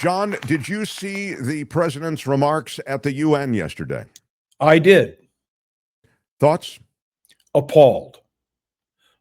John, did you see the president's remarks at the UN yesterday? I did. Thoughts? Appalled.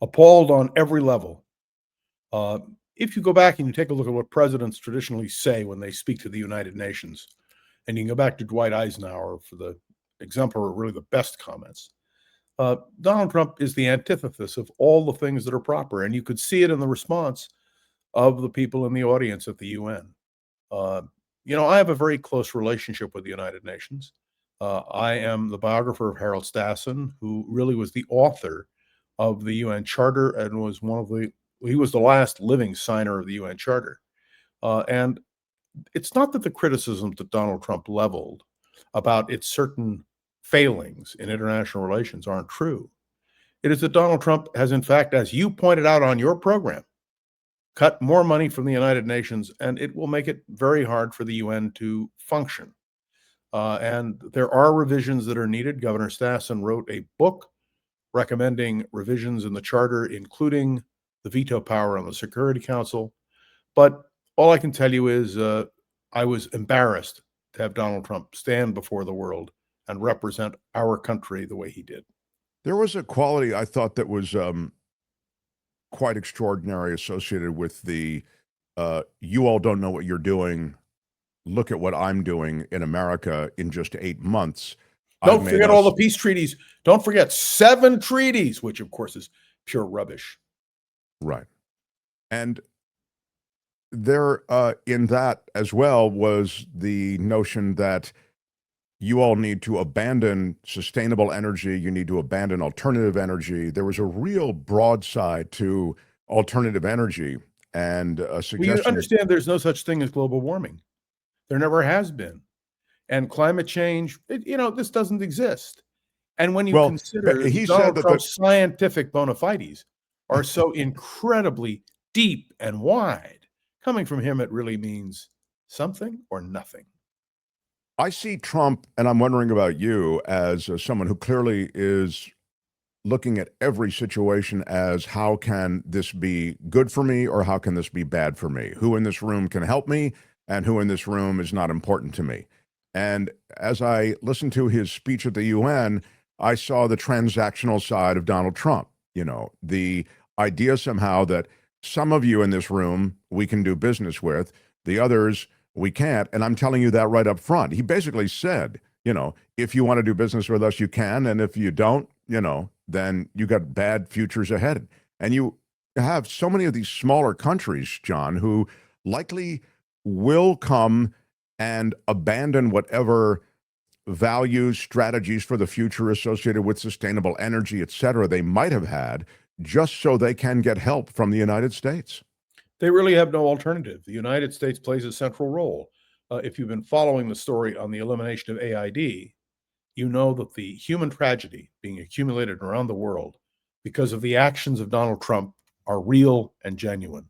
Appalled on every level. If you go back and you take a look at what presidents traditionally say when they speak to the United Nations, and you can go back to Dwight Eisenhower for the exemplar, really the best comments, Donald Trump is the antithesis of all the things that are proper. And you could see it in the response of the people in the audience at the UN. I have a very close relationship with the United Nations. I am the biographer of Harold Stassen, who really was the author of the UN Charter and was he was the last living signer of the UN Charter. And it's not that the criticisms that Donald Trump leveled about its certain failings in international relations aren't true. It is that Donald Trump has, in fact, as you pointed out on your program, cut more money from the United Nations, and it will make it very hard for the UN to function. And there are revisions that are needed. Governor Stassen wrote a book recommending revisions in the charter, including the veto power on the Security Council. But all I can tell you is I was embarrassed to have Donald Trump stand before the world and represent our country the way he did. There was a quality I thought that was quite extraordinary associated with the you all don't know what you're doing. Look at what I'm doing in America in just 8 months. Don't forget all the peace treaties. Don't forget 7 treaties, which of course is pure rubbish. Right. And there in that as well was the notion that you all need to abandon sustainable energy. You need to abandon alternative energy. There was a real broadside to alternative energy and a suggestion. Well, you understand there's no such thing as global warming. There never has been. And climate change, this doesn't exist. And when you consider Donald Trump's scientific bona fides are so incredibly deep and wide, coming from him, it really means something or nothing. I see Trump, and I'm wondering about you, as someone who clearly is looking at every situation as how can this be good for me or how can this be bad for me? Who in this room can help me and who in this room is not important to me? And as I listened to his speech at the UN, I saw the transactional side of Donald Trump. The idea somehow that some of you in this room we can do business with, the others we can't. And I'm telling you that right up front. He basically said, if you want to do business with us, you can. And if you don't, then you got bad futures ahead. And you have so many of these smaller countries, John, who likely will come and abandon whatever values, strategies for the future associated with sustainable energy, et cetera, they might have had just so they can get help from the United States. They really have no alternative. The United States plays a central role. If you've been following the story on the elimination of AID, you know that the human tragedy being accumulated around the world because of the actions of Donald Trump are real and genuine.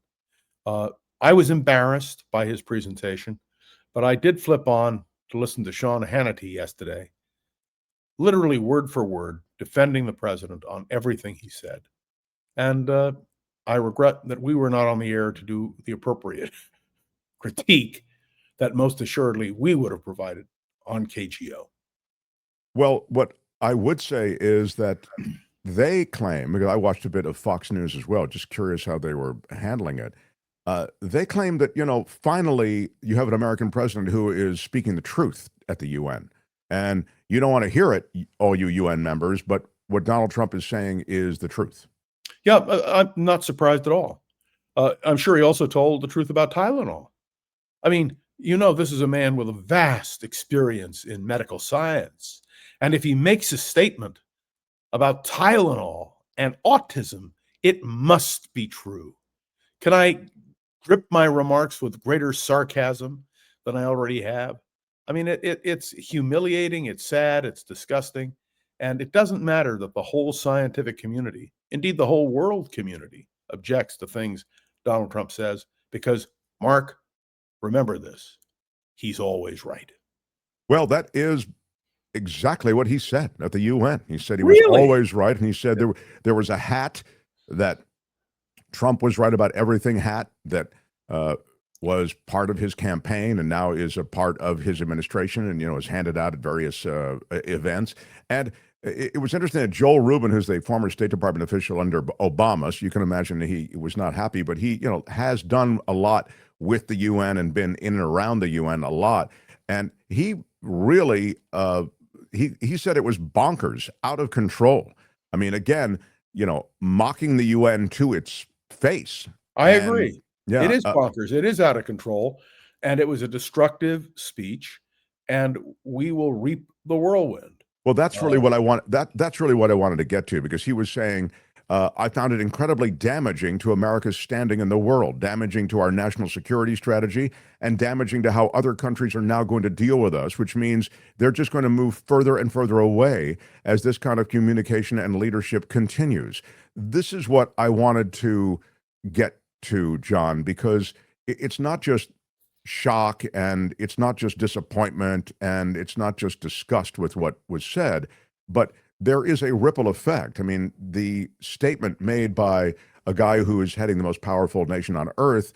I was embarrassed by his presentation, but I did flip on to listen to Sean Hannity yesterday, literally word for word, defending the president on everything he said. And I regret that we were not on the air to do the appropriate critique that most assuredly we would have provided on KGO. Well, what I would say is that they claim, because I watched a bit of Fox News as well, just curious how they were handling it. They claim that, finally you have an American president who is speaking the truth at the UN. And you don't want to hear it, all you UN members, but what Donald Trump is saying is the truth. Yeah, I'm not surprised at all. I'm sure he also told the truth about Tylenol. I mean, this is a man with a vast experience in medical science. And if he makes a statement about Tylenol and autism, it must be true. Can I grip my remarks with greater sarcasm than I already have? I mean, it's humiliating, it's sad, it's disgusting. And it doesn't matter that the whole scientific community, indeed the whole world community, objects to things Donald Trump says, because, Mark, remember this, he's always right. Well, that is exactly what he said at the UN. He said he was always right, and he said there was a hat that Trump was right about everything hat that was part of his campaign and now is a part of his administration, and is handed out at various events. And it was interesting that Joel Rubin, who's the former State Department official under Obama, so you can imagine he was not happy, but he has done a lot with the UN and been in and around the UN a lot. And he really he said it was bonkers, out of control. I mean, again, mocking the UN to its face. I And agree. yeah, It is bonkers. It is out of control, and it was a destructive speech, and we will reap the whirlwind. well, that's really what I want. That's really what I wanted to get to, because he was saying, I found it incredibly damaging to America's standing in the world, damaging to our national security strategy, and damaging to how other countries are now going to deal with us, which means they're just going to move further and further away as this kind of communication and leadership continues. This is what I wanted to get to, John, because it's not just shock, and it's not just disappointment, and it's not just disgust with what was said, but there is a ripple effect. I mean, the statement made by a guy who is heading the most powerful nation on earth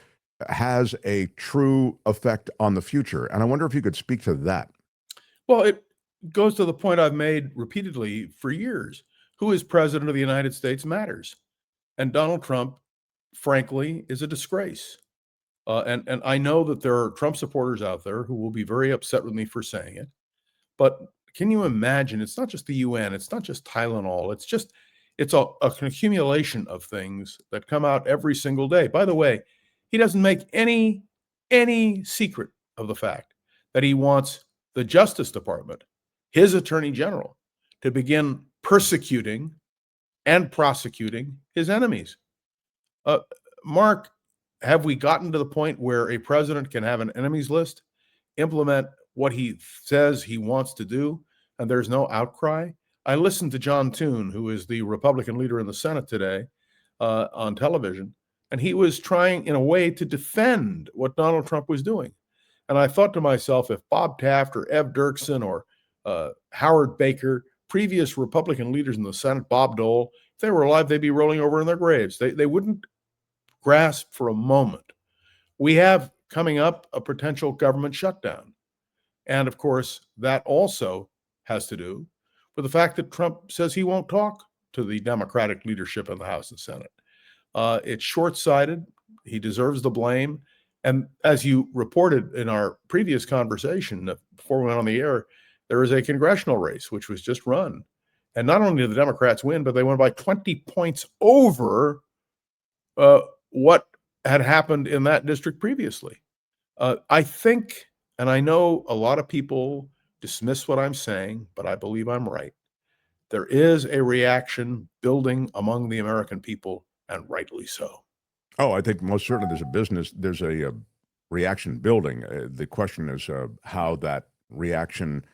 has a true effect on the future. And I wonder if you could speak to that. Well, it goes to the point I've made repeatedly for years. Who is president of the United States matters. And Donald Trump, frankly, is a disgrace. And I know that there are Trump supporters out there who will be very upset with me for saying it. But can you imagine? It's not just the UN. It's not just Tylenol. It's an accumulation of things that come out every single day. By the way, he doesn't make any secret of the fact that he wants the Justice Department, his Attorney General, to begin persecuting and prosecuting his enemies. Mark, have we gotten to the point where a president can have an enemies list, implement what he says he wants to do, and there's no outcry? I listened to John Toon, who is the Republican leader in the Senate today, on television, and he was trying, in a way, to defend what Donald Trump was doing. And I thought to myself, if Bob Taft or Ev Dirksen or Howard Baker, previous Republican leaders in the Senate, Bob Dole, if they were alive, they'd be rolling over in their graves. They wouldn't grasp for a moment. We have coming up a potential government shutdown. And of course, that also has to do with the fact that Trump says he won't talk to the Democratic leadership in the House and Senate. It's short-sighted. He deserves the blame. And as you reported in our previous conversation before we went on the air, there is a congressional race which was just run. And not only did the Democrats win, but they won by 20 points over what had happened in that district previously. I think, and I know a lot of people dismiss what I'm saying, but I believe I'm right. There is a reaction building among the American people, and rightly so. Oh, I think most certainly there's a reaction building. The question is how that reaction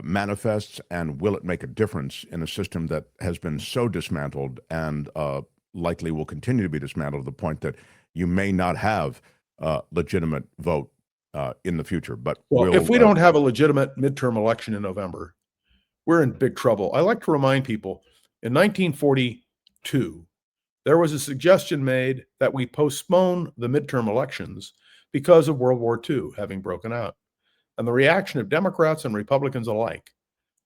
manifests, and will it make a difference in a system that has been so dismantled and likely will continue to be dismantled to the point that you may not have a legitimate vote in the future. But if we don't have a legitimate midterm election in November, we're in big trouble. I like to remind people, in 1942, there was a suggestion made that we postpone the midterm elections because of World War II having broken out. And the reaction of Democrats and Republicans alike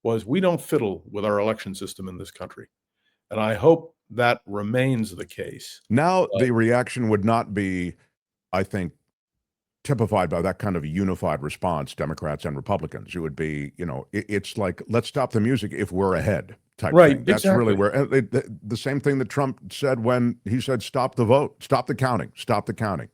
was, we don't fiddle with our election system in this country. And I hope that remains the case. Now, the reaction would not be, I think, typified by that kind of unified response, Democrats and Republicans. It would be, it's like, let's stop the music if we're ahead type thing. That's exactly. really where the same thing that Trump said when he said, stop the vote, stop the counting, stop the counting.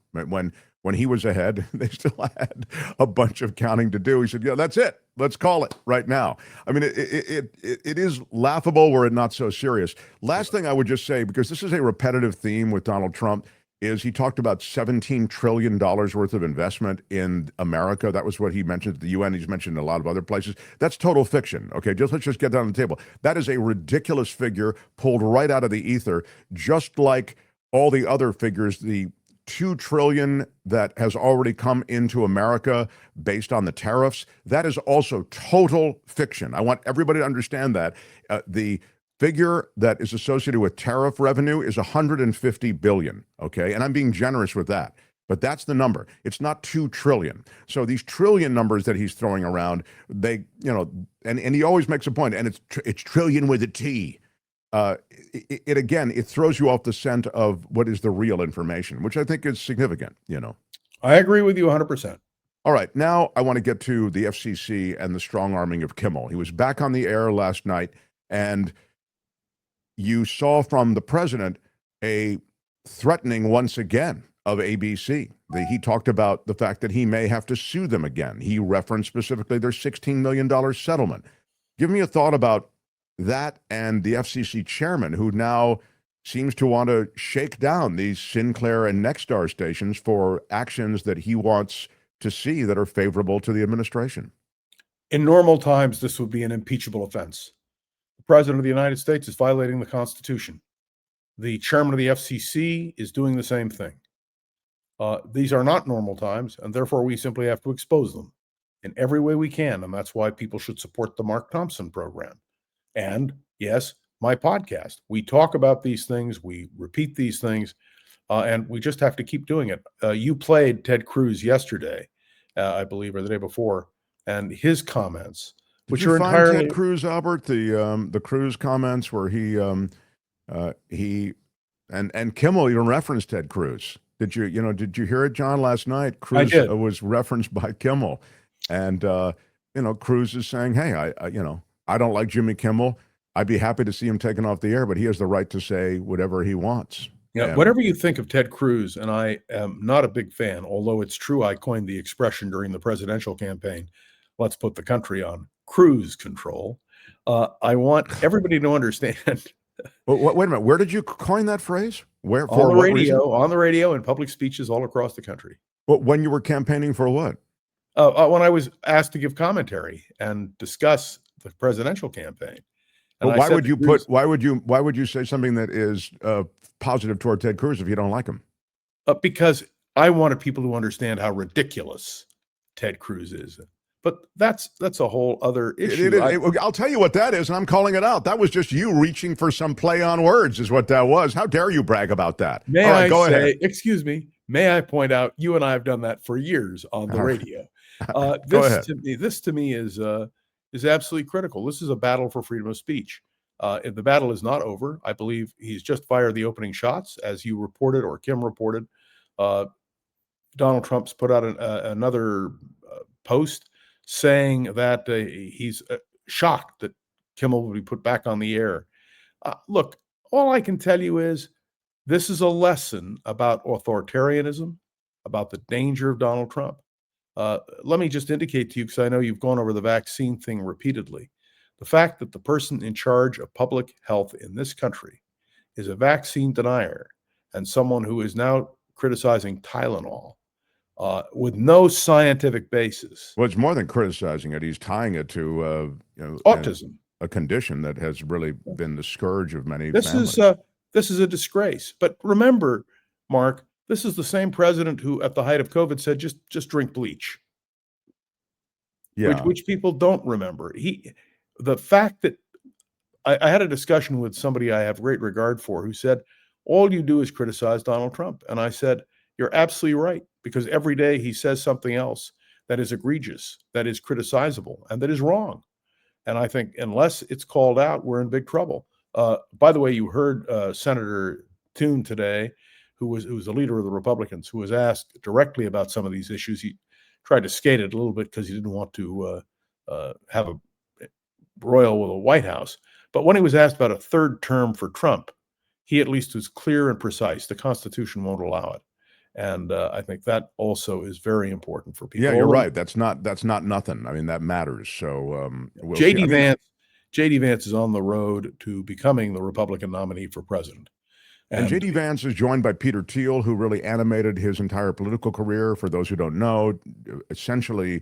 When he was ahead, they still had a bunch of counting to do. He said, yeah, that's it. Let's call it right now. I mean, it is laughable were it not so serious. Last thing I would just say, because this is a repetitive theme with Donald Trump, is he talked about $17 trillion worth of investment in America. That was what he mentioned at the UN. He's mentioned in a lot of other places. That's total fiction. Okay, let's just get that on the table. That is a ridiculous figure pulled right out of the ether, just like all the other figures, the $2 trillion that has already come into America based on the tariffs. That is also total fiction. I want everybody to understand that. The figure that is associated with tariff revenue is $150 billion, okay? And I'm being generous with that. But that's the number. It's not 2 trillion. So these trillion numbers that he's throwing around, they, and he always makes a point, and it's trillion with a T. It throws you off the scent of what is the real information, which I think is significant. I agree with you 100%. All right, now I want to get to the FCC and the strong arming of Kimmel. He was back on the air last night, and you saw from the president a threatening once again of ABC. He talked about the fact that he may have to sue them again. He referenced specifically their $16 million settlement. Give me a thought about that and the FCC chairman, who now seems to want to shake down these Sinclair and Nexstar stations for actions that he wants to see that are favorable to the administration. In normal times, this would be an impeachable offense. The president of the United States is violating the Constitution. The chairman of the FCC is doing the same thing. These are not normal times, and therefore we simply have to expose them in every way we can. And that's why people should support the Mark Thompson program. And yes, my podcast. We talk about these things, we repeat these things, and we just have to keep doing it. You played Ted Cruz yesterday, I believe, or the day before, and his comments, which are entirely Ted Cruz, Albert, the Cruz comments where he and Kimmel even referenced Ted Cruz. Did you hear it, John, last night? Cruz was referenced by Kimmel, and Cruz is saying, "Hey, I don't like Jimmy Kimmel. I'd be happy to see him taken off the air, but he has the right to say whatever he wants." Yeah, whatever you think of Ted Cruz, and I am not a big fan, although it's true I coined the expression during the presidential campaign, "Let's put the country on cruise control." I want everybody to understand. Well, wait a minute. Where did you coin that phrase? Where? On the radio, on the radio, and public speeches all across the country. Well, when you were campaigning for what? When I was asked to give commentary and discuss the presidential campaign. But why would you say something that is positive toward Ted Cruz if you don't like him? Because I wanted people to understand how ridiculous Ted Cruz is. But that's a whole other issue. I'll tell you what that is, and I'm calling it out. That was just you reaching for some play on words, is what that was. How dare you brag about that? Go ahead. Excuse me, may I point out, you and I have done that for years on the radio. This to me is absolutely critical. This is a battle for freedom of speech. The battle is not over. I believe he's just fired the opening shots, as you reported, or Kim reported. Donald Trump's put out another post saying that he's shocked that Kimmel will be put back on the air. Look, all I can tell you is this is a lesson about authoritarianism, about the danger of Donald Trump. Let me just indicate to you, because I know you've gone over the vaccine thing repeatedly, the fact that the person in charge of public health in this country is a vaccine denier and someone who is now criticizing Tylenol with no scientific basis. Well, it's more than criticizing it. He's tying it to autism, a condition that has really been the scourge of many families. This is a disgrace. But remember, Mark, this is the same president who, at the height of COVID, said just drink bleach. Yeah, which people don't remember. The fact that I had a discussion with somebody I have great regard for, who said, all you do is criticize Donald Trump. And I said, you're absolutely right, because every day he says something else that is egregious, that is criticizable, and that is wrong. And I think unless it's called out, we're in big trouble. By the way, you heard Senator Thune today, who was the leader of the Republicans, who was asked directly about some of these issues. He tried to skate it a little bit because he didn't want to have a broil with the White House. But when he was asked about a third term for Trump, he at least was clear and precise. The Constitution won't allow it. And I think that also is very important for people. Yeah, you're right. That's not nothing. I mean, that matters. So JD Vance is on the road to becoming the Republican nominee for president. And JD Vance is joined by Peter Thiel, who really animated his entire political career. For those who don't know, essentially,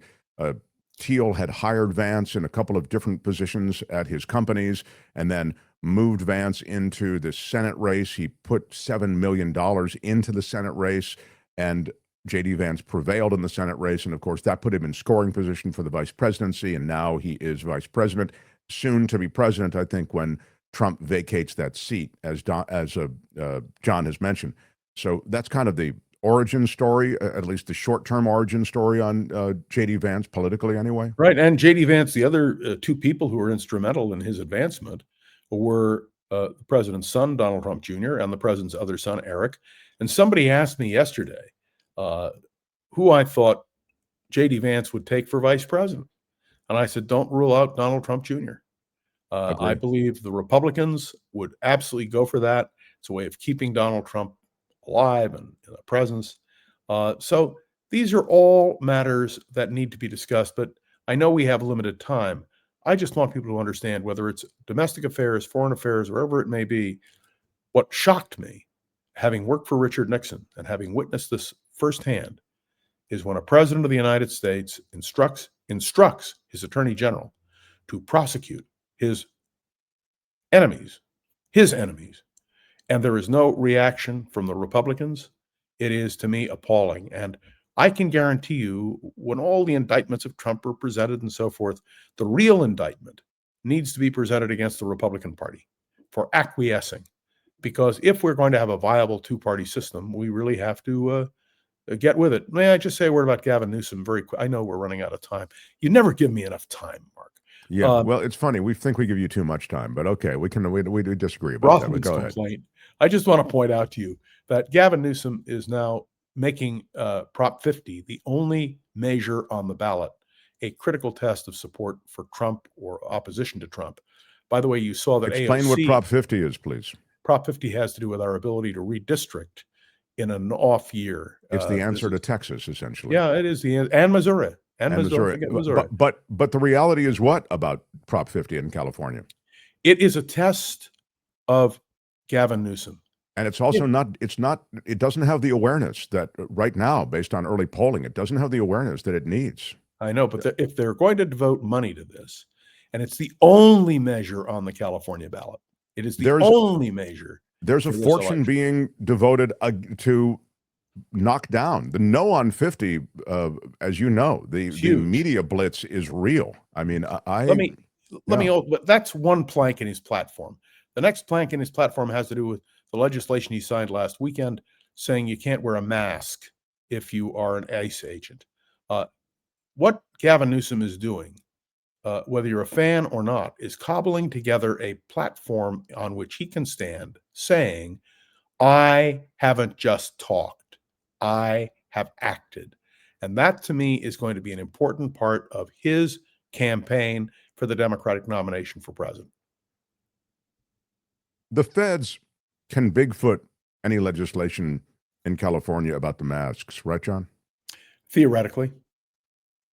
Thiel had hired Vance in a couple of different positions at his companies and then moved Vance into the Senate race. He put $7 million into the Senate race, and JD Vance prevailed in the Senate race. And of course, that put him in scoring position for the vice presidency. And now he is vice president, soon to be president, I think, when Trump vacates that seat, as John has mentioned. So that's kind of the origin story, at least the short-term origin story on JD Vance politically anyway? Right. And JD Vance, the other two people who were instrumental in his advancement were the president's son, Donald Trump Jr., and the president's other son, Eric. And somebody asked me yesterday who I thought JD Vance would take for vice president. And I said, don't rule out Donald Trump Jr. I believe the Republicans would absolutely go for that. It's a way of keeping Donald Trump alive and in the presence. So these are all matters that need to be discussed, but I know we have limited time. I just want people to understand, whether it's domestic affairs, foreign affairs, wherever it may be, what shocked me, having worked for Richard Nixon and having witnessed this firsthand, is when a president of the United States instructs his attorney general to prosecute his enemies, and there is no reaction from the Republicans. It is, to me, appalling. And I can guarantee you, when all the indictments of Trump are presented and so forth, the real indictment needs to be presented against the Republican Party for acquiescing. Because if we're going to have a viable two-party system, we really have to get with it. May I just say a word about Gavin Newsom very quick? I know we're running out of time. You never give me enough time, Mark. Yeah, well, it's funny. We think we give you too much time, but okay, we disagree about that. But go ahead. Complaint. I just want to point out to you that Gavin Newsom is now making Prop 50 the only measure on the ballot, a critical test of support for Trump or opposition to Trump. By the way, you saw that Explain AOC, what Prop 50 is, please. Prop 50 has to do with our ability to redistrict in an off year. It's the answer to Texas, essentially. Yeah, it is and Missouri. And Missouri. But the reality is what about Prop 50 in California? It is a test of Gavin Newsom. And it's also it doesn't have the awareness that right now, based on early polling, it doesn't have the awareness that it needs. I know, but if they're going to devote money to this, and it's the only measure on the California ballot, it is the only measure. There's a fortune being devoted to knock down the no on 50. As you know, the media blitz is real. I mean, let me. That's one plank in his platform. The next plank in his platform has to do with the legislation he signed last weekend, saying you can't wear a mask if you are an ICE agent. What Gavin Newsom is doing, whether you're a fan or not, is cobbling together a platform on which he can stand, saying, I haven't just talked, I have acted. And that, to me, is going to be an important part of his campaign for the Democratic nomination for president. The feds can Bigfoot any legislation in California about the masks, right, John? Theoretically.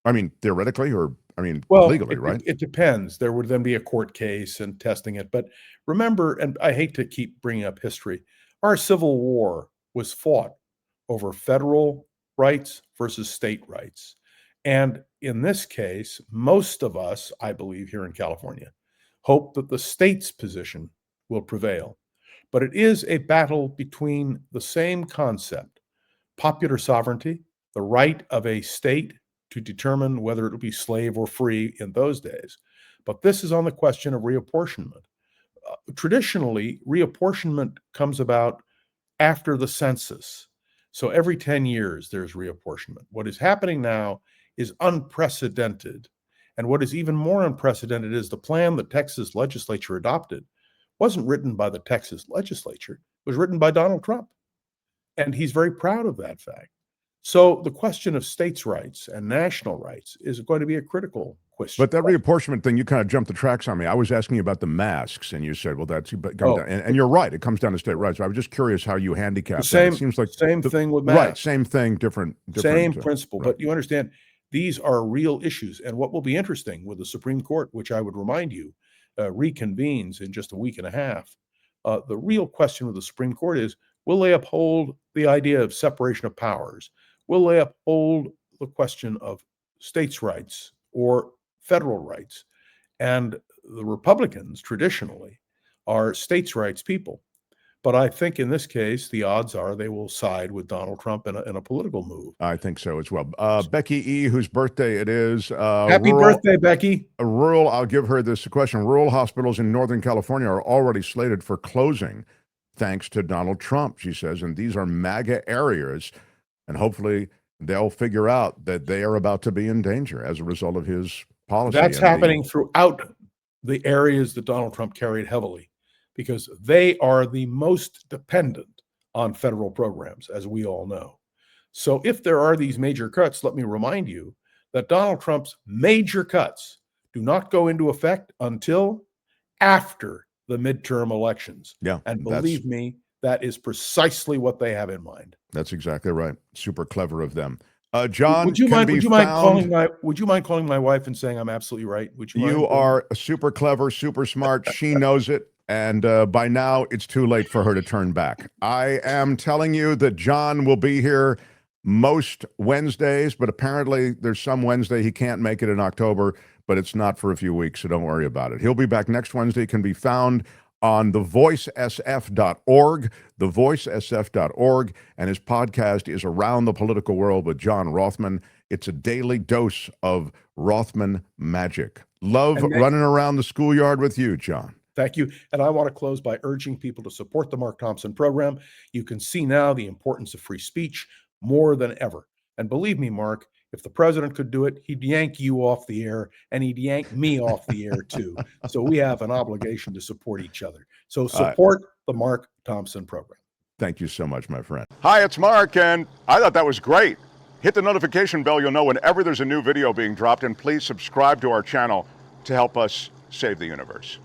I mean, theoretically, or legally, right? It depends. There would then be a court case and testing it. But remember, and I hate to keep bringing up history, our Civil War was fought over federal rights versus state rights. And in this case, most of us, I believe, here in California, hope that the state's position will prevail. But it is a battle between the same concept, popular sovereignty, the right of a state to determine whether it will be slave or free in those days. But this is on the question of reapportionment. Traditionally, reapportionment comes about after the census. So every 10 years, there's reapportionment. What is happening now is unprecedented. And what is even more unprecedented is the plan the Texas legislature adopted wasn't written by the Texas legislature. It was written by Donald Trump. And he's very proud of that fact. So the question of states' rights and national rights is going to be a critical question. But that reapportionment thing, you kind of jumped the tracks on me. I was asking you about the masks, and you said, well, that's down. And you're right. It comes down to state rights. I was just curious how you handicap that. It seems like same thing with masks. Right, same thing, different same principle. Right. But you understand, these are real issues. And what will be interesting with the Supreme Court, which I would remind you, reconvenes in just a week and a half, the real question with the Supreme Court is, will they uphold the idea of separation of powers? Will they uphold the question of states' rights or federal rights? And the Republicans traditionally are states' rights people. But I think in this case, the odds are they will side with Donald Trump in a political move. I think so as well. Becky E., whose birthday it is. Happy birthday, Becky. I'll give her this question. Rural hospitals in Northern California are already slated for closing thanks to Donald Trump, she says, and these are MAGA areas. And hopefully they'll figure out that they are about to be in danger as a result of his policy. That's and happening throughout the areas that Donald Trump carried heavily, because they are the most dependent on federal programs, as we all know. So if there are these major cuts, let me remind you that Donald Trump's major cuts do not go into effect until after the midterm elections. Yeah, And that's believe me, that is precisely what they have in mind. that's exactly right. Super clever of them. John Would you can mind? be Would you mind calling found. my? Would you mind calling my wife and saying I'm absolutely right? Would you mind? You are super clever, super smart. She knows it. And by now, it's too late for her to turn back. I am telling you that John will be here most Wednesdays, but apparently there's some Wednesday he can't make it in October, but it's not for a few weeks, so don't worry about it. He'll be back next Wednesday. It can be found on thevoicesf.org, thevoicesf.org, and his podcast is Around the Political World with John Rothman. It's a daily dose of Rothman magic. Love running around the schoolyard with you, John. Thank you. And I want to close by urging people to support the Mark Thompson program. You can see now the importance of free speech more than ever. And believe me, Mark, if the president could do it, he'd yank you off the air and he'd yank me off the air too. So we have an obligation to support each other. So support the Mark Thompson program. Thank you so much, my friend. Hi, it's Mark, and I thought that was great. Hit the notification bell. You'll know whenever there's a new video being dropped, and please subscribe to our channel to help us save the universe.